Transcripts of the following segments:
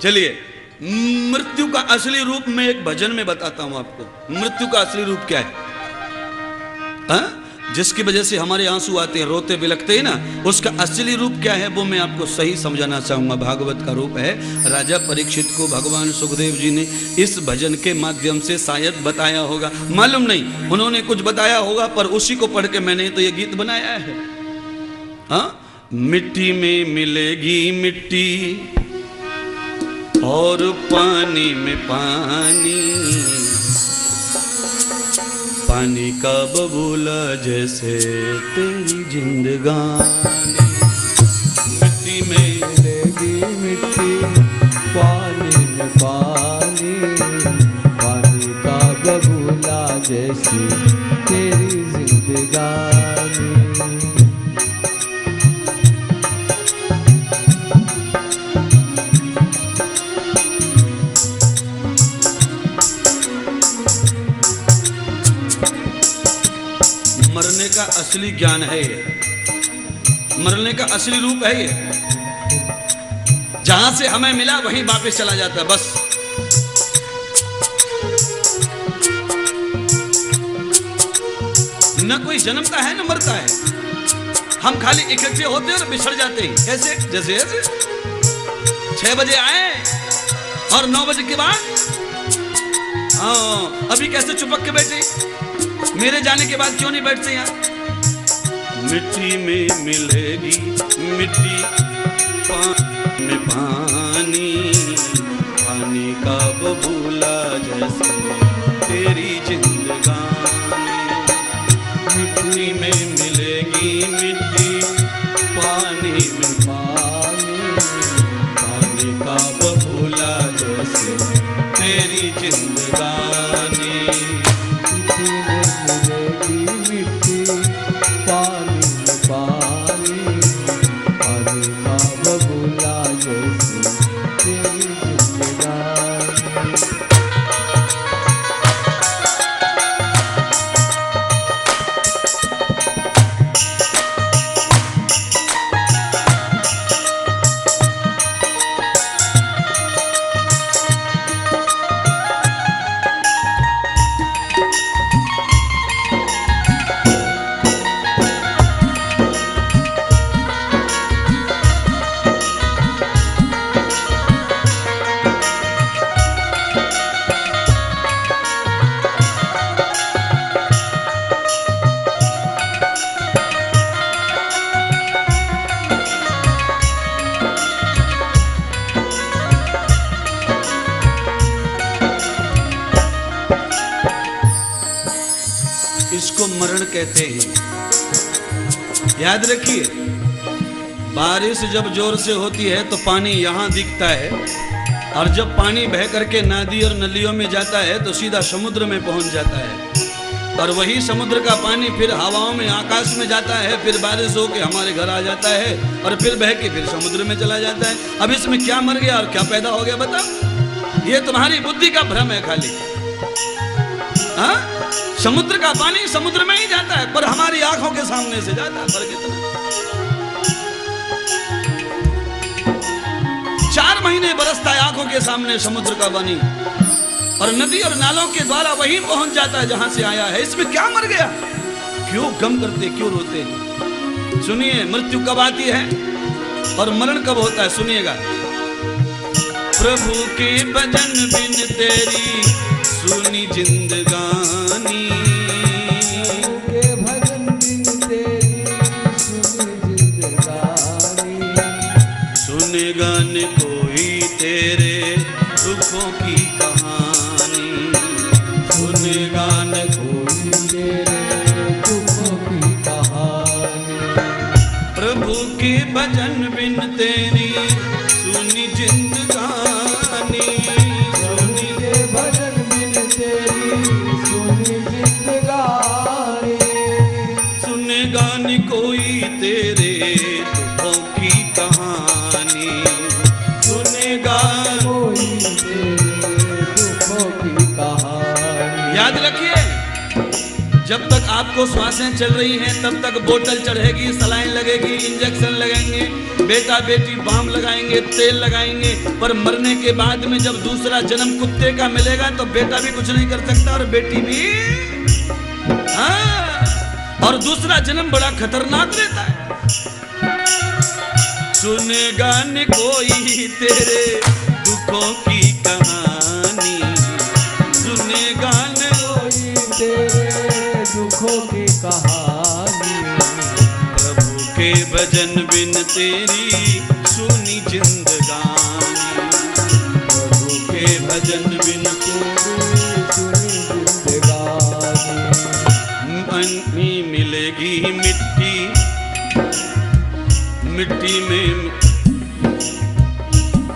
चलिए, मृत्यु का असली रूप मैं एक भजन में बताता हूं आपको। मृत्यु का असली रूप क्या है? जिसकी वजह से हमारे आंसू आते हैं, रोते बिलखते हैं ना, उसका असली रूप क्या है वो मैं आपको सही समझाना चाहूंगा। भागवत का रूप है। राजा परीक्षित को भगवान सुखदेव जी ने इस भजन के माध्यम से शायद बताया होगा, मालूम नहीं, उन्होंने कुछ बताया होगा, पर उसी को पढ़ के मैंने तो ये गीत बनाया है। मिट्टी में मिलेगी मिट्टी और पानी में पानी, पानी का बबूला जैसे तेरी जिंदगानी। मिट्टी में मिलेगी मिट्टी, पानी में पानी, पानी का बबूला जैसी तेरी जिंदगानी। मरने का असली ज्ञान है ये, मरने का असली रूप है ये। जहां से हमें मिला वहीं वापस चला जाता है, बस। न कोई जन्मता है न मरता है, हम खाली इकट्ठे होते हैं और बिछड़ जाते हैं। कैसे? जैसे ऐसे 6 बजे आए और 9 बजे के बाद अभी कैसे चुपक के बैठे, मेरे जाने के बाद क्यों नहीं बैठते यहाँ? मिट्टी में मिलेगी मिट्टी, पानी में पानी, पानी का बबूला जैसे तेरी जिंदगानी। मिट्टी में मिलेगी मिट्टी, पानी में पानी, पानी का बबूला जैसे तेरी जिंदगानी। इसको मरण कहते हैं। याद रखिए, बारिश जब जोर से होती है तो पानी यहाँ दिखता है, और जब पानी बह करके नदी और नलियों में जाता है तो सीधा समुद्र में पहुंच जाता है, और वही समुद्र का पानी फिर हवाओं में आकाश में जाता है, फिर बारिश होके हमारे घर आ जाता है, और फिर बह के फिर समुद्र में चला जाता है। अब इसमें क्या मर गया और क्या पैदा हो गया बताओ? ये तुम्हारी बुद्धि का भ्रम है खाली। समुद्र का पानी समुद्र में ही जाता है, पर हमारी आंखों के सामने से जाता है। फर्क इतना, 4 महीने बरसता है आंखों के सामने समुद्र का पानी, और नदी और नालों के द्वारा वहीं पहुंच जाता है जहां से आया है। इसमें क्या मर गया? क्यों गम करते, क्यों रोते? सुनिए, मृत्यु कब आती है और मरण कब होता है, सुनिएगा। प्रभु के भजन बिन तेरी सुनी जिंदगानी, के भजन बिन तेरी सुनी जिंदगानी। सुनेगा न कोई तेरे दुखों की कहानी, सुनेगा न कोई तेरे दुखों की कहानी। प्रभु के भजन बिन तेरी सुनी जिंदगानी, सुनी के भजन सुनेगा न कोई तेरे दुखों की कहानी, सुनेगा कोई तेरे दुखों की कहानी। याद रखिए, जब तक आपको श्वासें चल रही हैं तब तक बोतल चढ़ेगी, सलाइन लगेगी, इंजेक्शन लगेंगे, बेटा बेटी बाम लगाएंगे, तेल लगाएंगे। पर मरने के बाद में जब दूसरा जन्म कुत्ते का मिलेगा तो बेटा भी कुछ नहीं कर सकता और बेटी भी। हाँ, और दूसरा जन्म बड़ा खतरनाक रहता है। सुनेगा न कोई तेरे दुखों की कहानी, सुनेगा न कोई तेरे दुखों की कहानी। प्रभु के भजन बिन तेरी सुनी जिंदगानी, प्रभु के भजन बिन तेरी सुनी जिंदगानी। मनी मिलेगी मिट्टी, मिट्टी में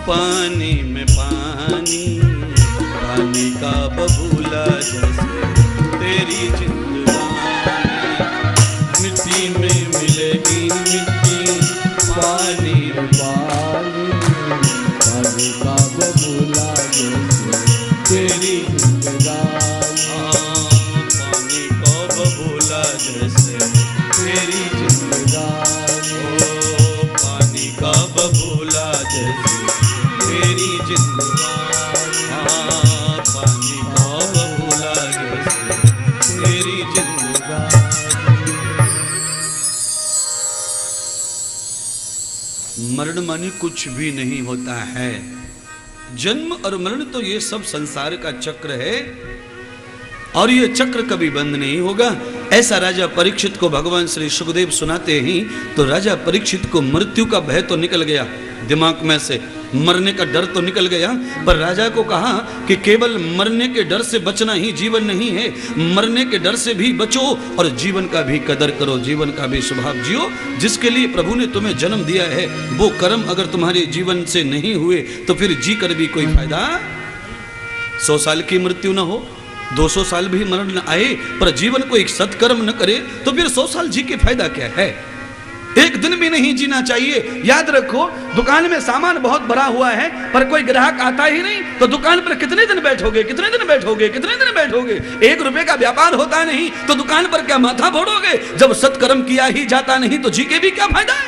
पानी में पानी, पानी का बबूला जैसे तेरी जिंदगानी। मिट्टी में मिलेगी मिट्टी, पानी में पानी, पानी का बबूला जैसे तेरी जिंदगानी। पानी का बबूला जैसे तेरी जिंदगानी। ओ पानी का बबूला जैसे तेरी जिंदगानी। पानी का बबूला जैसे तेरी जिंदगानी। मरण मानी कुछ भी नहीं होता है। जन्म और मरण तो ये सब संसार का चक्र है और ये चक्र कभी बंद नहीं होगा। ऐसा राजा परीक्षित को भगवान श्री सुखदेव सुनाते ही तो राजा परीक्षित को मृत्यु का भय तो निकल गया दिमाग में से, मरने का डर तो निकल गया। पर राजा को कहा कि केवल मरने के डर से बचना ही जीवन नहीं है, मरने के डर से भी बचो और जीवन का भी कदर करो, जीवन का भी स्वभाव जियो। जिसके लिए प्रभु ने तुम्हें जन्म दिया है वो कर्म अगर तुम्हारे जीवन से नहीं हुए तो फिर जी कर भी कोई फायदा। 100 साल की मृत्यु न हो, 200 साल भी मरण न आए, पर जीवन को एक सत्कर्म न करे तो फिर 100 साल जी के फायदा क्या है। एक दिन भी नहीं जीना चाहिए। याद रखो, दुकान में सामान बहुत भरा हुआ है पर कोई ग्राहक आता ही नहीं तो दुकान पर कितने दिन बैठोगे, कितने दिन बैठोगे, कितने दिन बैठोगे। 1 रुपए का व्यापार होता नहीं तो दुकान पर क्या माथा फोड़ोगे। जब सत्कर्म किया ही जाता नहीं तो जी के भी क्या फायदा है।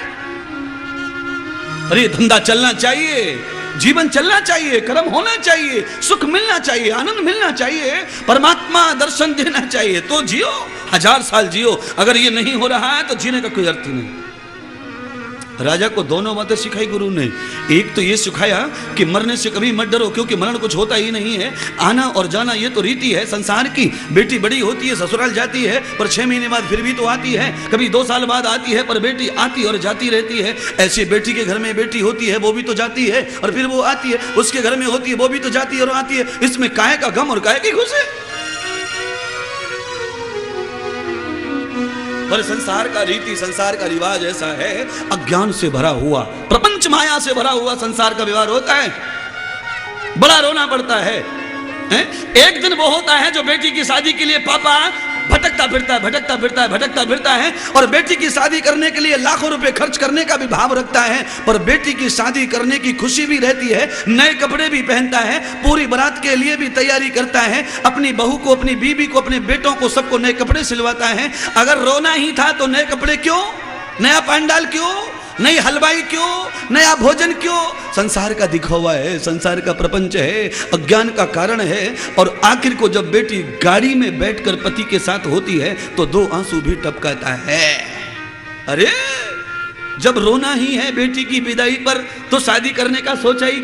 अरे धंधा चलना चाहिए, जीवन चलना चाहिए, कर्म होना चाहिए, सुख मिलना चाहिए, आनंद मिलना चाहिए, परमात्मा दर्शन देना चाहिए तो जियो, 1000 साल जियो। अगर ये नहीं हो रहा है तो जीने का कोई अर्थ नहीं। राजा को दोनों बातें सिखाई गुरु ने। एक तो ये सिखाया कि मरने से कभी मत डरो क्योंकि मरण कुछ होता ही नहीं है। आना और जाना ये तो रीति है संसार की। बेटी बड़ी होती है, ससुराल जाती है, पर 6 महीने बाद फिर भी तो आती है, कभी 2 साल बाद आती है, पर बेटी आती और जाती रहती है। ऐसी बेटी के घर में बेटी होती है, वो भी तो जाती है और फिर वो आती है, उसके घर में होती है, वो भी तो जाती है और आती है। इसमें काहे का गम और काहे की खुशी। पर संसार का रीति, संसार का रिवाज ऐसा है, अज्ञान से भरा हुआ, प्रपंच माया से भरा हुआ संसार का व्यवहार होता है। बड़ा रोना पड़ता है। एक दिन वो होता है जो बेटी की शादी के लिए पापा भटकता फिरता है, भटकता फिरता है, भटकता फिरता है और बेटी की शादी करने के लिए लाखों रुपए खर्च करने का भी भाव रखता है। पर बेटी की शादी करने की खुशी भी रहती है, नए कपड़े भी पहनता है, पूरी बारात के लिए भी तैयारी करता है, अपनी बहू को, अपनी बीबी को, अपने बेटों को सबको नए कपड़े सिलवाता है। अगर रोना ही था तो नए कपड़े क्यों, नया पंडाल क्यों, नई हलवाई क्यों, नया भोजन क्यों। संसार का दिखावा है, संसार का प्रपंच है, अज्ञान का कारण है। और आखिर को जब बेटी गाड़ी में बैठकर पति के साथ होती है तो 2 आंसू भी टपकाता है। अरे जब रोना ही है बेटी की विदाई पर तो शादी करने का सोचा ही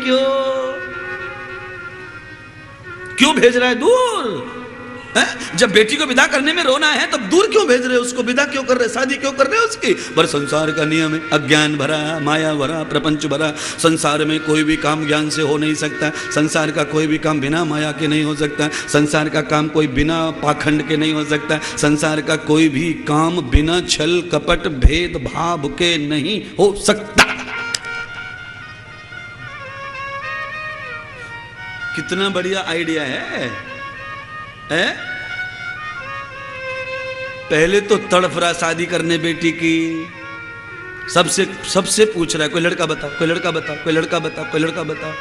क्यों भेज रहा है दूर। जब बेटी को विदा करने में रोना है तब दूर क्यों भेज रहे हो उसको, विदा क्यों कर रहे, शादी क्यों कर रहे हो उसकी। पर संसार का नियम है, अज्ञान भरा, माया भरा, प्रपंच भरा। संसार में कोई भी काम ज्ञान से हो नहीं सकता, संसार का कोई भी काम बिना माया के नहीं हो सकता, संसार का काम कोई बिना पाखंड के नहीं हो सकता, संसार का कोई भी काम बिना छल कपट भेद भाव के नहीं हो सकता। कितना बढ़िया आइडिया है। पहले तो तड़फ रहा शादी करने बेटी की, सबसे पूछ रहा है कोई लड़का बताओ, कोई लड़का बताओ, कोई लड़का बताओ, कोई लड़का बताओ।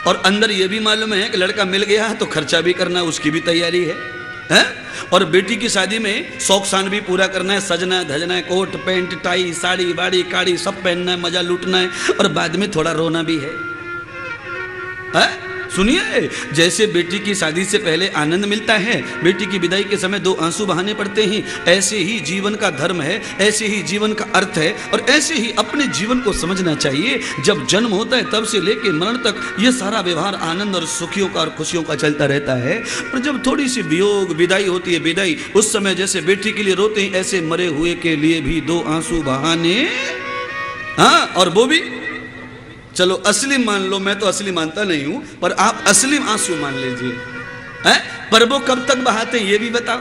और अंदर ये भी मालूम है कि लड़का मिल गया है तो खर्चा भी करना, उसकी भी तैयारी है। है। और बेटी की शादी में शौक शान भी पूरा करना है, सजना है, धजना है, कोट पैंट टाई साड़ी वाड़ी काड़ी सब पहनना है, मजा लूटना है, और बाद में थोड़ा रोना भी है। सुनिए, जैसे बेटी की शादी से पहले आनंद मिलता है, बेटी की विदाई के समय 2 आंसू बहाने पड़ते हैं, ऐसे ही जीवन का धर्म है, ऐसे ही जीवन का अर्थ है, और ऐसे ही अपने जीवन को समझना चाहिए। जब जन्म होता है तब से लेकर मरण तक ये सारा व्यवहार आनंद और सुखियों का और खुशियों का चलता रहता है। और जब थोड़ी सी वियोग विदाई होती है, विदाई, उस समय जैसे बेटी के लिए रोते हैं, ऐसे मरे हुए के लिए भी 2 आंसू बहाने। हाँ, और वो भी चलो असली मान लो, मैं तो असली मानता नहीं हूं, पर आप असली आंसू मान लीजिए। हैं? पर वो कब तक बहाते हैं ये भी बताओ,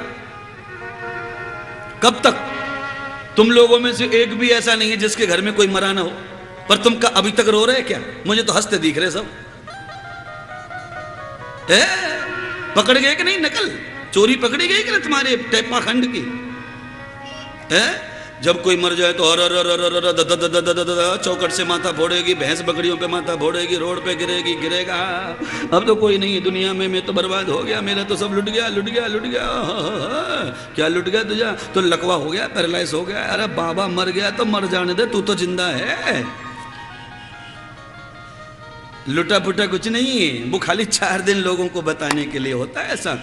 कब तक? तुम लोगों में से एक भी ऐसा नहीं है जिसके घर में कोई मरा ना हो, पर तुम का अभी तक रो रहे क्या? मुझे तो हंसते दिख रहे सब। पकड़ गए कि नहीं नकल? चोरी पकड़ी गई कि ना तुम्हारे टेपा खंड की? जब कोई मर जाए तो चौकट से माथा फोड़ेगी, भैंस बकरियों पे माथा फोड़ेगी, रोड पे गिरेगी, गिरेगा। अब तो कोई नहीं है दुनिया में, मैं तो बर्बाद हो गया, मेरा तो सब लुट गया, लुट गया, लुट गया। क्या लुट गया तुझा? तो लकवा हो गया, पैरालाइज हो गया। अरे बाबा मर गया तो मर जाने दे, तू तो जिंदा है। लुटा पुटा कुछ नहीं है, वो खाली 4 दिन लोगों को बताने के लिए होता है ऐसा।